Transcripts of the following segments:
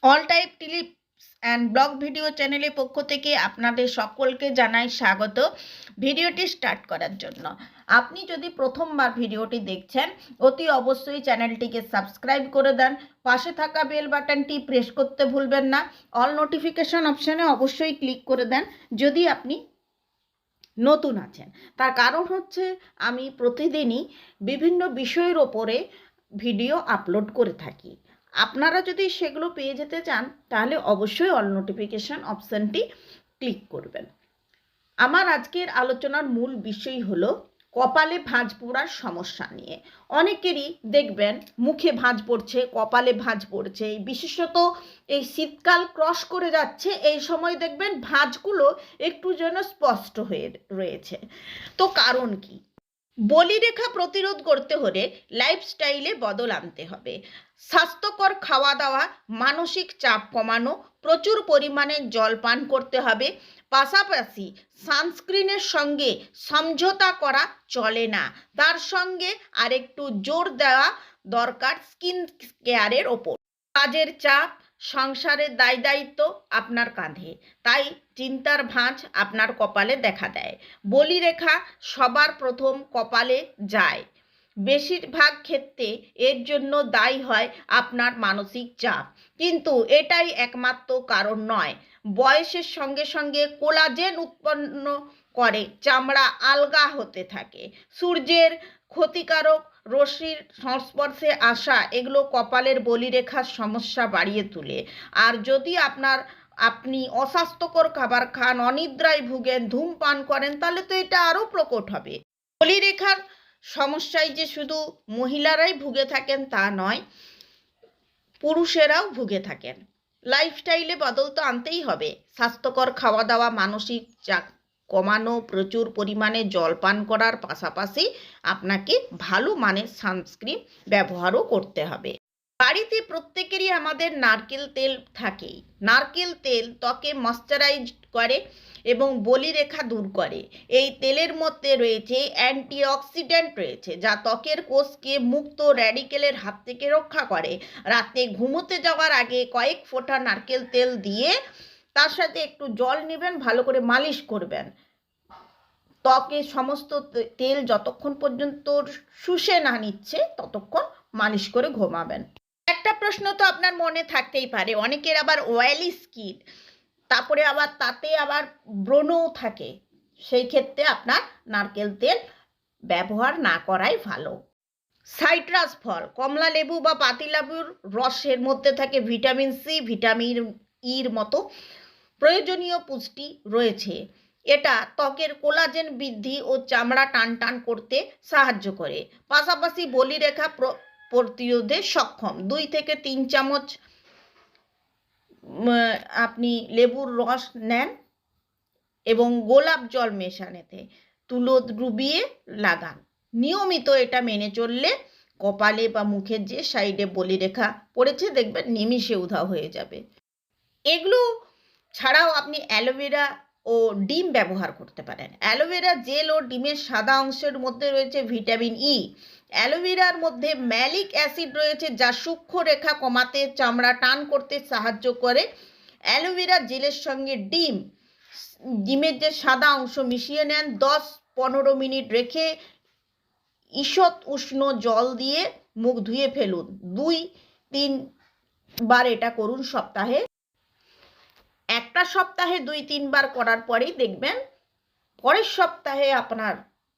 All type tips and blog video চ্যানেলের পক্ষ থেকে আপনাদের সকলকে জানাই স্বাগত। ভিডিওটি স্টার্ট করার জন্য আপনি যদি প্রথমবার ভিডিওটি দেখছেন অতি অবশ্যই চ্যানেলটিকে সাবস্ক্রাইব করে দেন, পাশে থাকা বেল বাটনটি প্রেস করতে ভুলবেন না, অল নোটিফিকেশন অপশানে অবশ্যই ক্লিক করে দেন যদি আপনি নতুন আছেন। তার কারণ হচ্ছে আমি প্রতিদিনই বিভিন্ন বিষয়ের ওপরে ভিডিও আপলোড করে থাকি। আপনারা যদি সেগুলো পেয়ে যেতে চান তাহলে অবশ্যই অল নোটিফিকেশান অপশানটি ক্লিক করবেন। আমার আজকের আলোচনার মূল বিষয় হলো কপালে ভাঁজ পড়ার সমস্যা নিয়ে। অনেকেরই দেখবেন মুখে ভাঁজ পড়ছে, কপালে ভাঁজ পড়ছে, বিশেষত এই শীতকাল ক্রস করে যাচ্ছে এই সময় দেখবেন ভাঁজগুলো একটু যেন স্পষ্ট হয়ে রয়েছে। তো কারণ কি? বলিরেখা প্রতিরোধ করতে হলে লাইফস্টাইলে বদল আনতে হবে। স্বাস্থ্যকর খাওয়া দাওয়া, মানসিক চাপ কমানো, প্রচুর পরিমাণে জল পান করতে হবে। পাশাপাশি সানস্ক্রিনের সঙ্গে সমঝোতা করা চলে না, তার সঙ্গে আরেকটু জোর দেওয়া দরকার স্কিন কেয়ারের ওপর। কাজের চাপ, সংসারের দায় দায়িত্ব আপনার কাঁধে, তাই চিন্তার ভাঁজ আপনার কপালে দেখা দেয়। বলিরেখা সবার প্রথম কপালে যায়। বেশিরভাগ ক্ষেত্রে এর জন্য দায়ী হয় আপনার মানসিক চাপ, কিন্তু এটাই একমাত্র কারণ নয়। বয়সের সঙ্গে সঙ্গে কোলাজেন উৎপন্ন করে চামড়া আলগা হতে থাকে। সূর্যের ক্ষতিকারক রশ্মির সংস্পর্শে আসা এগুলো কপালের বলিরেখার সমস্যা বাড়িয়ে তোলে। আর যদি আপনি অস্বাস্থ্যকর খাবার খান, অনিদ্রায় ভুগেন, ধূমপান করেন, তাহলে তো এটা আরও প্রকট হবে। বলিরেখার সমস্যায় যে শুধু মহিলারাই ভুগে থাকেন তা নয়, পুরুষেরাও ভুগে থাকেন। লাইফস্টাইলে বদল তো আনতেই হবে। স্বাস্থ্যকর খাওয়া দাওয়া, মানসিক চাপ কমানো, প্রচুর পরিমাণে জল পান করার পাশাপাশি আপনাকে ভালো মানের সানস্ক্রিন ব্যবহারও করতে হবে। বাড়িতে প্রত্যেকেরই আমাদের নারকেল তেল থাকেই। নারকেল তেল ত্বকে ময়শ্চারাইজ করে এবং বলিরেখা দূর করে। এই তেলের মধ্যে রয়েছে অ্যান্টিঅক্সিডেন্ট রয়েছে, যা ত্বকের কোষকে মুক্ত র্যাডিক্যালের হাত থেকে রক্ষা করে। রাতে ঘুমোতে যাওয়ার আগে কয়েক ফোঁটা নারকেল তেল দিয়ে তার সাথে একটু জল নেবেন, ভালো করে মালিশ করবেন। ত্বকে সমস্ত তেল যতক্ষণ পর্যন্ত শুষে না নিচ্ছে ততক্ষণ মালিশ করে ঘুমাবেন। একটা প্রশ্ন তো আপনার মনে থাকতেই পারে, অনেকের আবার অয়েলি স্কিন, তারপরে আবার তাতে আবার ব্রণও থাকে। সেই ক্ষেত্রে আপনার নারকেল তেল ব্যবহার না করাই ভালো। সাইট্রাস ফল, কমলা লেবু বা পাতিলেবুর রসের মধ্যে থাকে ভিটামিন সি, ভিটামিন ইর মতো প্রয়োজনীয় পুষ্টি রয়েছে। এটা ত্বকের কোলাজেন বৃদ্ধি ও চামড়া টান টান করতে সাহায্য করে। পাশাপাশি বলিরেখা প্রতিরোধে সক্ষম। 2 থেকে 3 চামচ আপনি লেবুর রস নেন এবং গোলাপ জল মেশান, এতে তুলো ডুবিয়ে লাগান। নিয়মিত এটা মেনে চললে কপালে বা মুখের যে সাইডে বলিরেখা পড়েছে দেখবেন নিমিষে উধাও হয়ে যাবে। এগুলো ছাড়াও আপনি অ্যালোভেরা ও ডিম ব্যবহার করতে পারেন। অ্যালোভেরা জেল ও ডিমের সাদা অংশের মধ্যে রয়েছে ভিটামিন ই। অ্যালোভেরার মধ্যে ম্যালিক অ্যাসিড রয়েছে, যা সূক্ষ্ম রেখা কমাতে, চামড়া টান করতে সাহায্য করে। অ্যালোভেরা জেলের সঙ্গে ডিমের যে সাদা অংশ মিশিয়ে নেন, 10-15 মিনিট রেখে ঈষৎ উষ্ণ জল দিয়ে মুখ ধুয়ে ফেলুন। 2-3 বার এটা করুন সপ্তাহে। একটা সপ্তাহে 2-3 বার করার পরেই দেখবেন পরের সপ্তাহে আপনার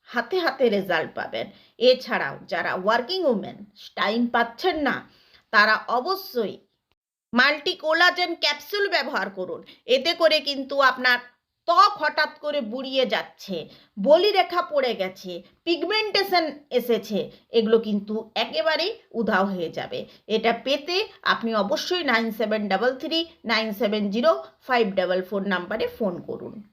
হাতে হাতে রেজাল্ট পাবেন। এছাড়াও যারা ওয়ার্কিং উমেন, টাইম পাচ্ছেন না, তারা অবশ্যই মাল্টি কোলাজেন ক্যাপসুল ব্যবহার করুন। এতে করে কিন্তু আপনার ত্বক হঠাৎ করে বুড়িয়ে যাচ্ছে, বলিরেখা পড়ে গেছে, পিগমেন্টেশন এসেছে, এগুলো কিন্তু একেবারেই উধাও হয়ে যাবে। এটা পেতে আপনি অবশ্যই 9733 970 544 নাম্বারে ফোন করুন।